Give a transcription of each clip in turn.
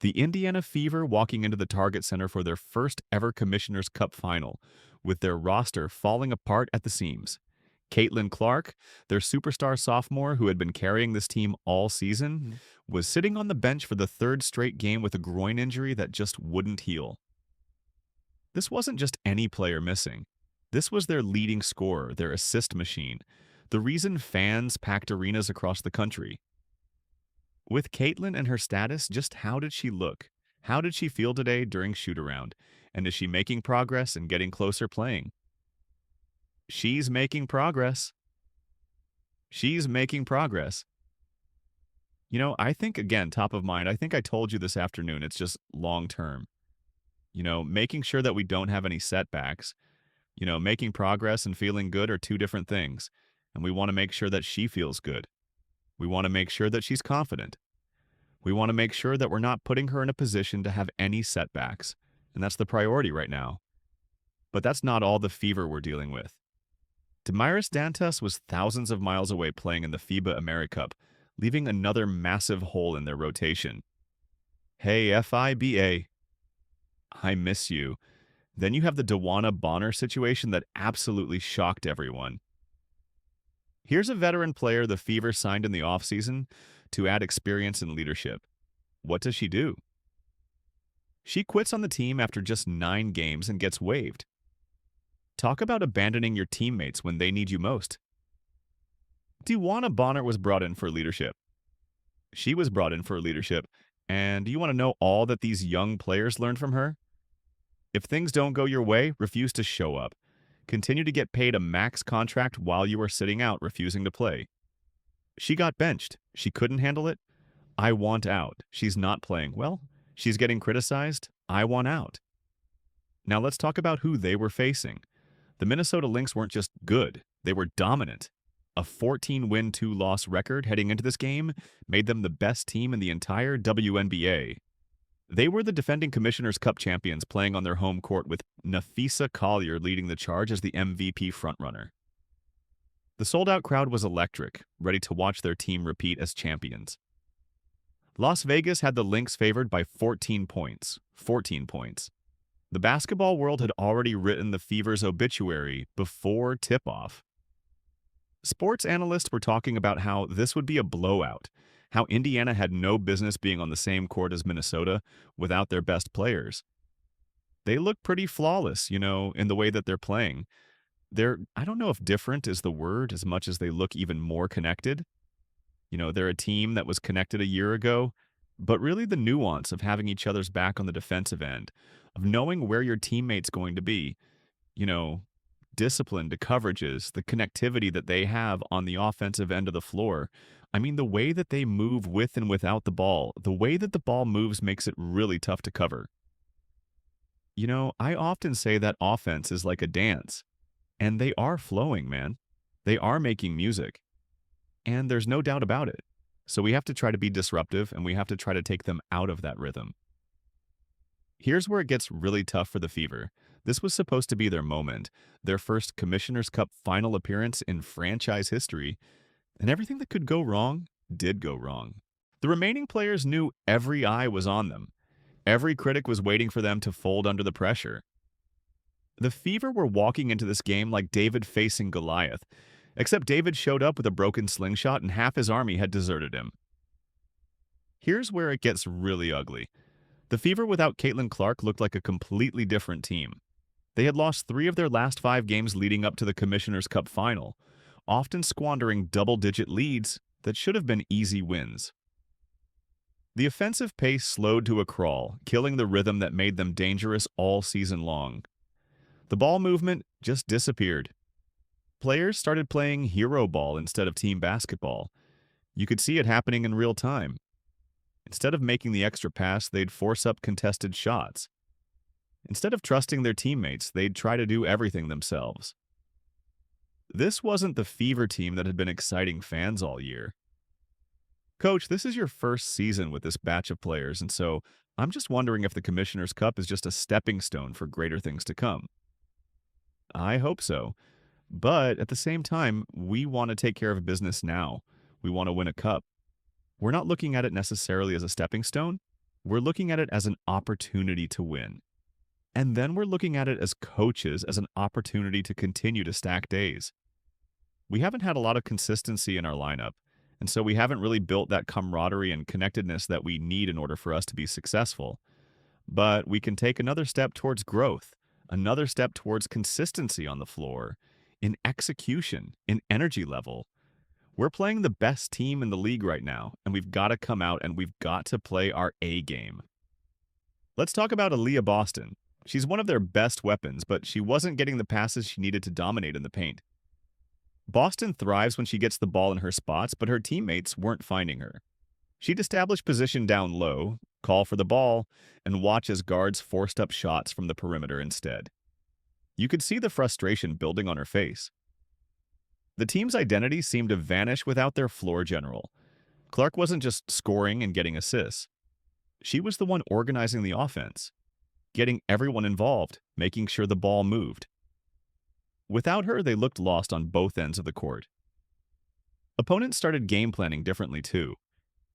The Indiana Fever walking into the Target Center for their first ever Commissioner's Cup final, with their roster falling apart at the seams. Caitlin Clark, their superstar sophomore who had been carrying this team all season, was sitting on the bench for the third straight game with a groin injury that just wouldn't heal. This wasn't just any player missing. This was their leading scorer, their assist machine, the reason fans packed arenas across the country. With Caitlin and her status, just how did she look? How did she feel today during shoot-around? And is she making progress and getting closer playing? She's making progress. She's making progress. I think, again, top of mind, I think I told you this afternoon, it's just long term. Making sure that we don't have any setbacks. Making progress and feeling good are two different things. And we want to make sure that she feels good. We want to make sure that she's confident. We want to make sure that we're not putting her in a position to have any setbacks. And that's the priority right now. But that's not all the Fever we're dealing with. Demiris Dantas was thousands of miles away playing in the FIBA AmeriCup, leaving another massive hole in their rotation. Hey, FIBA. I miss you. Then you have the Dewana Bonner situation that absolutely shocked everyone. Here's a veteran player the Fever signed in the offseason to add experience and leadership. What does she do? She quits on the team after just 9 games and gets waived. Talk about abandoning your teammates when they need you most. Dewana Bonner was brought in for leadership. She was brought in for leadership, and do you want to know all that these young players learned from her? If things don't go your way, refuse to show up. Continue to get paid a max contract while you are sitting out, refusing to play. She got benched. She couldn't handle it. I want out. She's not playing well. She's getting criticized. I want out. Now let's talk about who they were facing. The Minnesota Lynx weren't just good, they were dominant. A 14-win, 2-loss record heading into this game made them the best team in the entire WNBA. They were the defending Commissioner's Cup champions playing on their home court with Nafisa Collier leading the charge as the MVP frontrunner. The sold-out crowd was electric, ready to watch their team repeat as champions. Las Vegas had the Lynx favored by 14 points. 14 points. The basketball world had already written the Fever's obituary before tip-off. Sports analysts were talking about how this would be a blowout, how Indiana had no business being on the same court as Minnesota without their best players. They look pretty flawless, in the way that they're playing. I don't know if different is the word as much as they look even more connected. They're a team that was connected a year ago, but really the nuance of having each other's back on the defensive end, of knowing where your teammate's going to be, discipline to coverages, the connectivity that they have on the offensive end of the floor. I mean, the way that they move with and without the ball, the way that the ball moves makes it really tough to cover. I often say that offense is like a dance, and they are flowing, man. They are making music, and there's no doubt about it. So we have to try to be disruptive, and we have to try to take them out of that rhythm. Here's where it gets really tough for the Fever. This was supposed to be their moment, their first Commissioner's Cup final appearance in franchise history, and everything that could go wrong did go wrong. The remaining players knew every eye was on them. Every critic was waiting for them to fold under the pressure. The Fever were walking into this game like David facing Goliath, except David showed up with a broken slingshot and half his army had deserted him. Here's where it gets really ugly. The Fever without Caitlin Clark looked like a completely different team. They had lost 3 of their last 5 games leading up to the Commissioner's Cup final, often squandering double-digit leads that should have been easy wins. The offensive pace slowed to a crawl, killing the rhythm that made them dangerous all season long. The ball movement just disappeared. Players started playing hero ball instead of team basketball. You could see it happening in real time. Instead of making the extra pass, they'd force up contested shots. Instead of trusting their teammates, they'd try to do everything themselves. This wasn't the Fever team that had been exciting fans all year. Coach, this is your first season with this batch of players, and so I'm just wondering if the Commissioner's Cup is just a stepping stone for greater things to come. I hope so. But at the same time, we want to take care of business now. We want to win a cup. We're not looking at it necessarily as a stepping stone. We're looking at it as an opportunity to win. And then we're looking at it as coaches as an opportunity to continue to stack days. We haven't had a lot of consistency in our lineup, and so we haven't really built that camaraderie and connectedness that we need in order for us to be successful. But we can take another step towards growth, another step towards consistency on the floor, in execution, in energy level. We're playing the best team in the league right now, and we've got to come out and we've got to play our A game. Let's talk about Aaliyah Boston. She's one of their best weapons, but she wasn't getting the passes she needed to dominate in the paint. Boston thrives when she gets the ball in her spots, but her teammates weren't finding her. She'd establish position down low, call for the ball, and watch as guards forced up shots from the perimeter instead. You could see the frustration building on her face. The team's identity seemed to vanish without their floor general. Clark wasn't just scoring and getting assists. She was the one organizing the offense, getting everyone involved, making sure the ball moved. Without her, they looked lost on both ends of the court. Opponents started game planning differently too.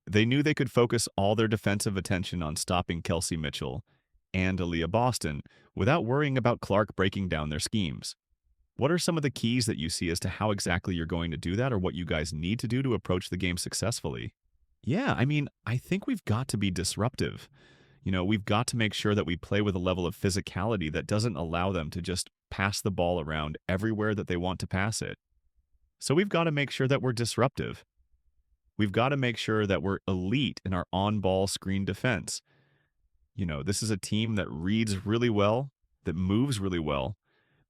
They knew they could focus all their defensive attention on stopping Kelsey Mitchell and Aaliyah Boston without worrying about Clark breaking down their schemes. What are some of the keys that you see as to how exactly you're going to do that or what you guys need to do to approach the game successfully? Yeah, I think we've got to be disruptive. We've got to make sure that we play with a level of physicality that doesn't allow them to just pass the ball around everywhere that they want to pass it. So we've got to make sure that we're disruptive. We've got to make sure that we're elite in our on-ball screen defense. This is a team that reads really well, that moves really well.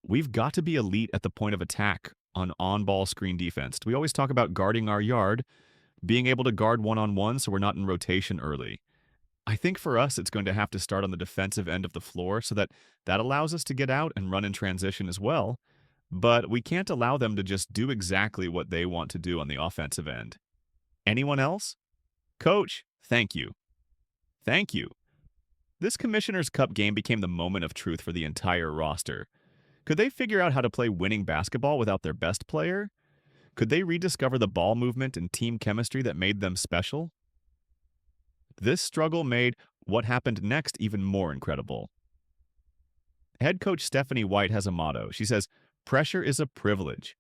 We've got to be elite at the point of attack on-ball screen defense. We always talk about guarding our yard, being able to guard one-on-one so we're not in rotation early. I think for us, it's going to have to start on the defensive end of the floor so that allows us to get out and run in transition as well. But we can't allow them to just do exactly what they want to do on the offensive end. Anyone else? Coach, thank you. Thank you. This Commissioner's Cup game became the moment of truth for the entire roster. Could they figure out how to play winning basketball without their best player? Could they rediscover the ball movement and team chemistry that made them special? This struggle made what happened next even more incredible. Head coach Stephanie White has a motto. She says, "Pressure is a privilege."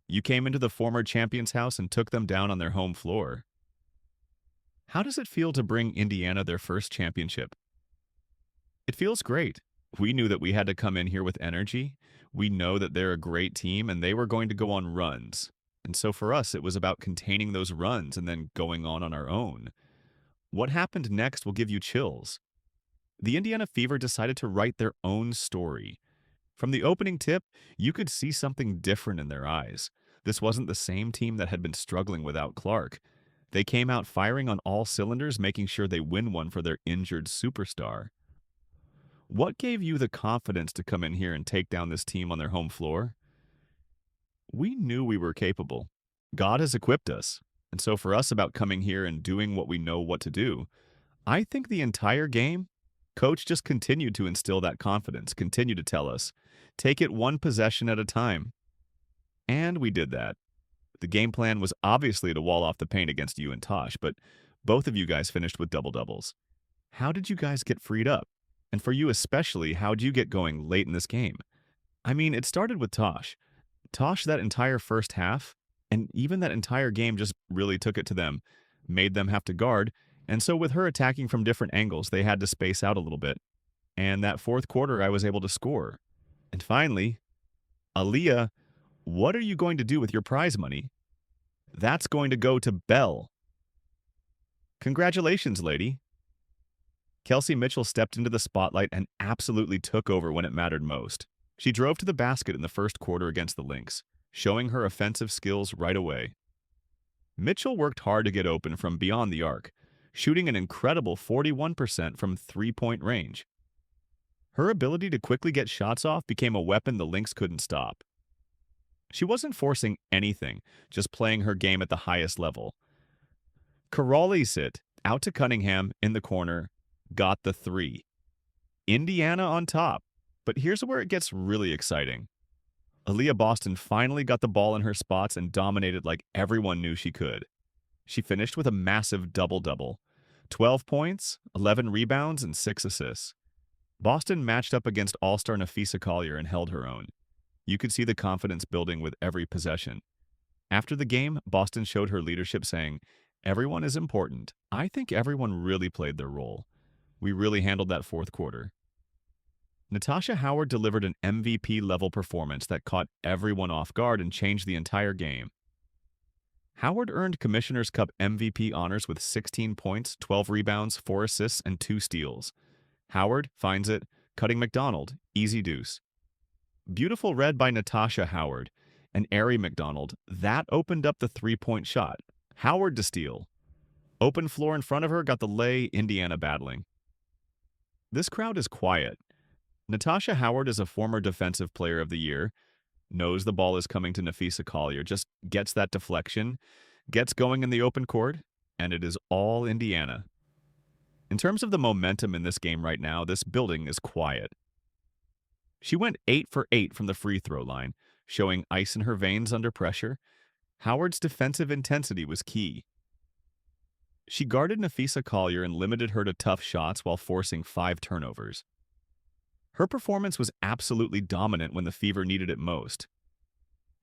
You came into the former champion's house and took them down on their home floor. How does it feel to bring Indiana their first championship? It feels great. We knew that we had to come in here with energy. We know that they're a great team and they were going to go on runs. And so for us, it was about containing those runs and then going on our own. What happened next will give you chills. The Indiana Fever decided to write their own story. From the opening tip, you could see something different in their eyes. This wasn't the same team that had been struggling without Clark. They came out firing on all cylinders, making sure they win one for their injured superstar. What gave you the confidence to come in here and take down this team on their home floor? We knew we were capable. God has equipped us. And so for us about coming here and doing what we know what to do, I think the entire game, Coach just continued to instill that confidence, continued to tell us, take it one possession at a time. And we did that. The game plan was obviously to wall off the paint against you and Tosh, but both of you guys finished with double-doubles. How did you guys get freed up? And for you especially, how'd you get going late in this game? It started with Tosh. Tosh, that entire first half, and even that entire game just really took it to them, made them have to guard, and so with her attacking from different angles, they had to space out a little bit. And that fourth quarter, I was able to score. And finally, Aaliyah, what are you going to do with your prize money? That's going to go to Belle. Congratulations, lady. Kelsey Mitchell stepped into the spotlight and absolutely took over when it mattered most. She drove to the basket in the first quarter against the Lynx, showing her offensive skills right away. Mitchell worked hard to get open from beyond the arc, shooting an incredible 41% from three-point range. Her ability to quickly get shots off became a weapon the Lynx couldn't stop. She wasn't forcing anything, just playing her game at the highest level. Corrales out to Cunningham in the corner, got the three. Indiana on top, but here's where it gets really exciting. Aaliyah Boston finally got the ball in her spots and dominated like everyone knew she could. She finished with a massive double-double, 12 points, 11 rebounds, and 6 assists. Boston matched up against All-Star Nafisa Collier and held her own. You could see the confidence building with every possession. After the game, Boston showed her leadership saying, "Everyone is important. I think everyone really played their role. We really handled that fourth quarter." Natasha Howard delivered an MVP-level performance that caught everyone off guard and changed the entire game. Howard earned Commissioner's Cup MVP honors with 16 points, 12 rebounds, 4 assists, and 2 steals. Howard finds it, cutting McDonald, easy deuce. Beautiful red by Natasha Howard and Arie McDonald. That opened up the three-point shot. Howard to steal. Open floor in front of her got the lay, Indiana battling. This crowd is quiet. Natasha Howard is a former Defensive Player of the Year, knows the ball is coming to Nafisa Collier, just gets that deflection, gets going in the open court, and it is all Indiana. In terms of the momentum in this game right now, this building is quiet. She went 8 for 8 from the free throw line, showing ice in her veins under pressure. Howard's defensive intensity was key. She guarded Nafisa Collier and limited her to tough shots while forcing 5 turnovers. Her performance was absolutely dominant when the Fever needed it most.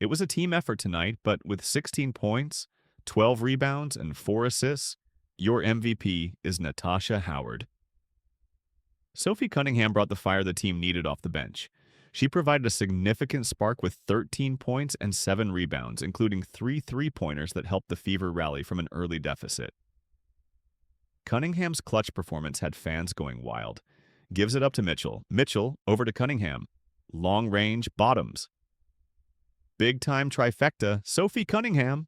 It was a team effort tonight, but with 16 points, 12 rebounds, and 4 assists, your MVP is Natasha Howard. Sophie Cunningham brought the fire the team needed off the bench. She provided a significant spark with 13 points and 7 rebounds, including 3 three-pointers that helped the Fever rally from an early deficit. Cunningham's clutch performance had fans going wild. Gives it up to Mitchell. Mitchell over to Cunningham. Long range bottoms. Big time trifecta, Sophie Cunningham.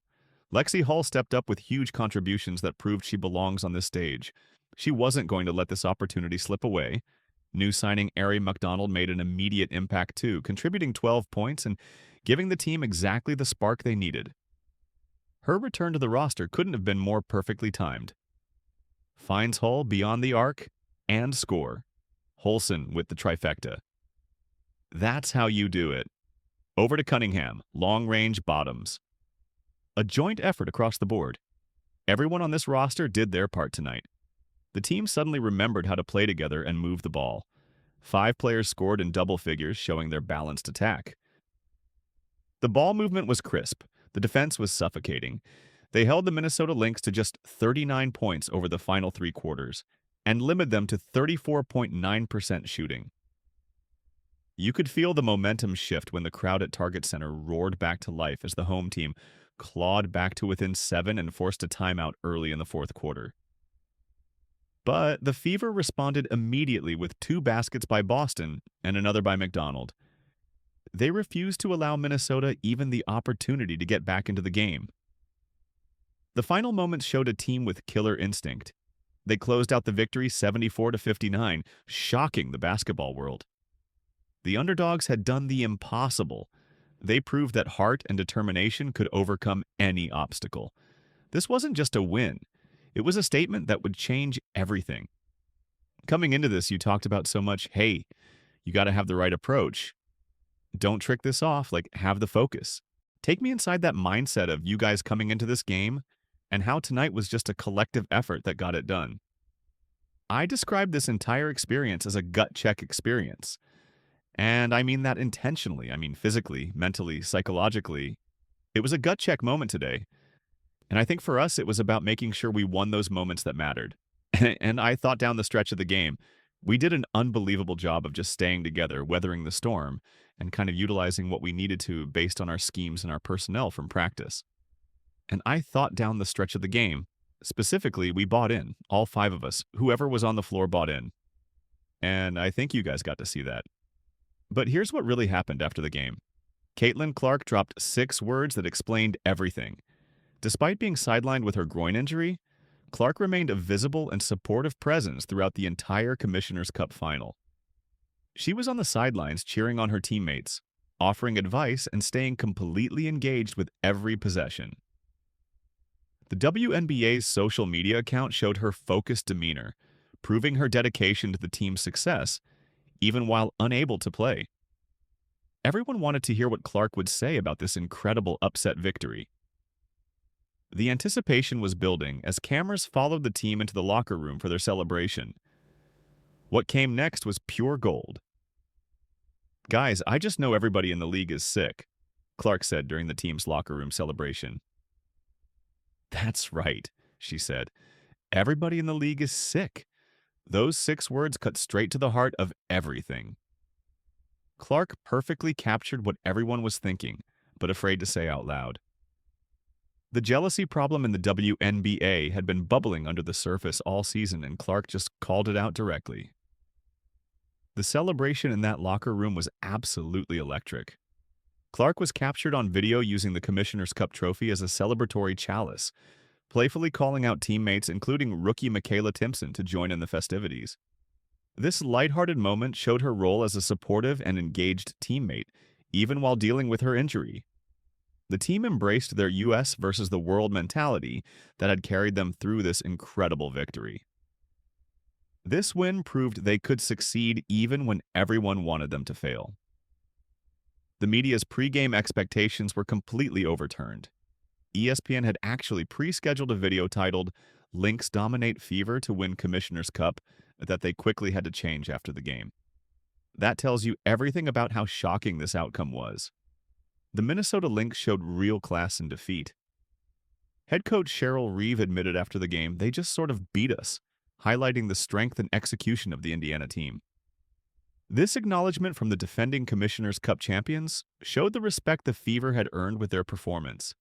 Lexi Hull stepped up with huge contributions that proved she belongs on this stage. She wasn't going to let this opportunity slip away. New signing Arie McDonald made an immediate impact too, contributing 12 points and giving the team exactly the spark they needed. Her return to the roster couldn't have been more perfectly timed. Finds Hull beyond the arc and score. Holson with the trifecta. That's how you do it. Over to Cunningham, long-range bottoms. A joint effort across the board. Everyone on this roster did their part tonight. The team suddenly remembered how to play together and move the ball. 5 players scored in double figures, showing their balanced attack. The ball movement was crisp. The defense was suffocating. They held the Minnesota Lynx to just 39 points over the final 3 quarters and limited them to 34.9% shooting. You could feel the momentum shift when the crowd at Target Center roared back to life as the home team clawed back to within 7 and forced a timeout early in the fourth quarter. But the Fever responded immediately with 2 baskets by Boston and another by McDonald. They refused to allow Minnesota even the opportunity to get back into the game. The final moments showed a team with killer instinct. They closed out the victory 74-59, shocking the basketball world. The underdogs had done the impossible. They proved that heart and determination could overcome any obstacle. This wasn't just a win. It was a statement that would change everything. Coming into this, you talked about so much, hey, you got to have the right approach. Don't trick this off, have the focus. Take me inside that mindset of you guys coming into this game and how tonight was just a collective effort that got it done. I describe this entire experience as a gut check experience. And I mean that intentionally. I mean physically, mentally, psychologically. It was a gut check moment today. And I think for us, it was about making sure we won those moments that mattered. And I thought down the stretch of the game, we did an unbelievable job of just staying together, weathering the storm, and kind of utilizing what we needed to based on our schemes and our personnel from practice. And I thought down the stretch of the game, specifically, we bought in, all 5 of us, whoever was on the floor bought in. And I think you guys got to see that. But here's what really happened after the game. Caitlin Clark dropped 6 words that explained everything. Despite being sidelined with her groin injury, Clark remained a visible and supportive presence throughout the entire Commissioner's Cup final. She was on the sidelines cheering on her teammates, offering advice and staying completely engaged with every possession. The WNBA's social media account showed her focused demeanor, proving her dedication to the team's success, even while unable to play. Everyone wanted to hear what Clark would say about this incredible upset victory. The anticipation was building as cameras followed the team into the locker room for their celebration. What came next was pure gold. "Guys, I just know everybody in the league is sick," Clark said during the team's locker room celebration. "That's right," she said. "Everybody in the league is sick." Those 6 words cut straight to the heart of everything. Clark perfectly captured what everyone was thinking, but afraid to say out loud. The jealousy problem in the WNBA had been bubbling under the surface all season, and Clark just called it out directly. The celebration in that locker room was absolutely electric. Clark was captured on video using the Commissioner's Cup trophy as a celebratory chalice, playfully calling out teammates, including rookie Michaela Timpson, to join in the festivities. This lighthearted moment showed her role as a supportive and engaged teammate, even while dealing with her injury. The team embraced their US versus the world mentality that had carried them through this incredible victory. This win proved they could succeed even when everyone wanted them to fail. The media's pre-game expectations were completely overturned. ESPN had actually pre-scheduled a video titled "Lynx Dominate Fever to Win Commissioner's Cup" that they quickly had to change after the game. That tells you everything about how shocking this outcome was. The Minnesota Lynx showed real class in defeat. Head coach Cheryl Reeve admitted after the game, "They just sort of beat us," highlighting the strength and execution of the Indiana team. This acknowledgement from the defending Commissioner's Cup champions showed the respect the Fever had earned with their performance.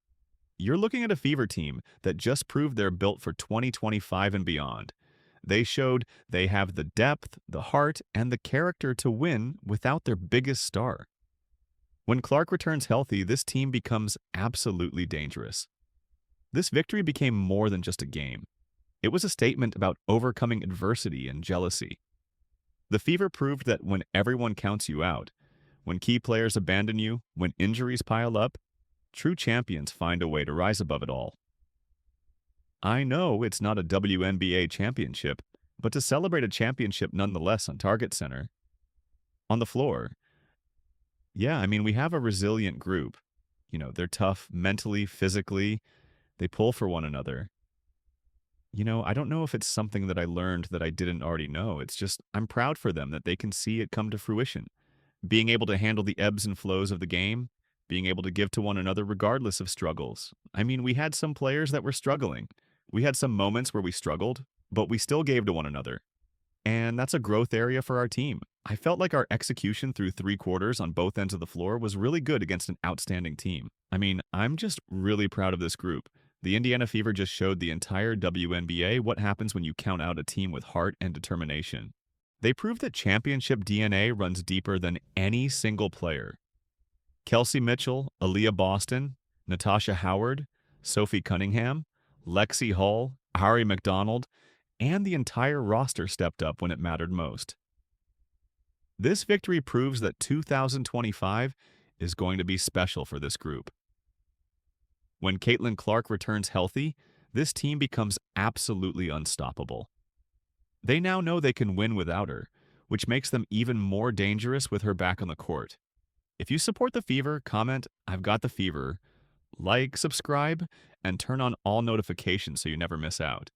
You're looking at a Fever team that just proved they're built for 2025 and beyond. They showed they have the depth, the heart, and the character to win without their biggest star. When Clark returns healthy, this team becomes absolutely dangerous. This victory became more than just a game. It was a statement about overcoming adversity and jealousy. The Fever proved that when everyone counts you out, when key players abandon you, when injuries pile up, true champions find a way to rise above it all. I know it's not a WNBA championship, but to celebrate a championship nonetheless on Target Center, on the floor, yeah, I mean, we have a resilient group. They're tough mentally, physically, they pull for one another. I don't know if it's something that I learned that I didn't already know. It's just, I'm proud for them that they can see it come to fruition. Being able to handle the ebbs and flows of the game, being able to give to one another regardless of struggles. I mean, we had some players that were struggling. We had some moments where we struggled, but we still gave to one another. And that's a growth area for our team. I felt like our execution through 3 quarters on both ends of the floor was really good against an outstanding team. I mean, I'm just really proud of this group. The Indiana Fever just showed the entire WNBA what happens when you count out a team with heart and determination. They proved that championship DNA runs deeper than any single player. Kelsey Mitchell, Aaliyah Boston, Natasha Howard, Sophie Cunningham, Lexi Hull, Ari McDonald, and the entire roster stepped up when it mattered most. This victory proves that 2025 is going to be special for this group. When Caitlin Clark returns healthy, this team becomes absolutely unstoppable. They now know they can win without her, which makes them even more dangerous with her back on the court. If you support the Fever, comment, "I've got the Fever," like, subscribe, and turn on all notifications so you never miss out.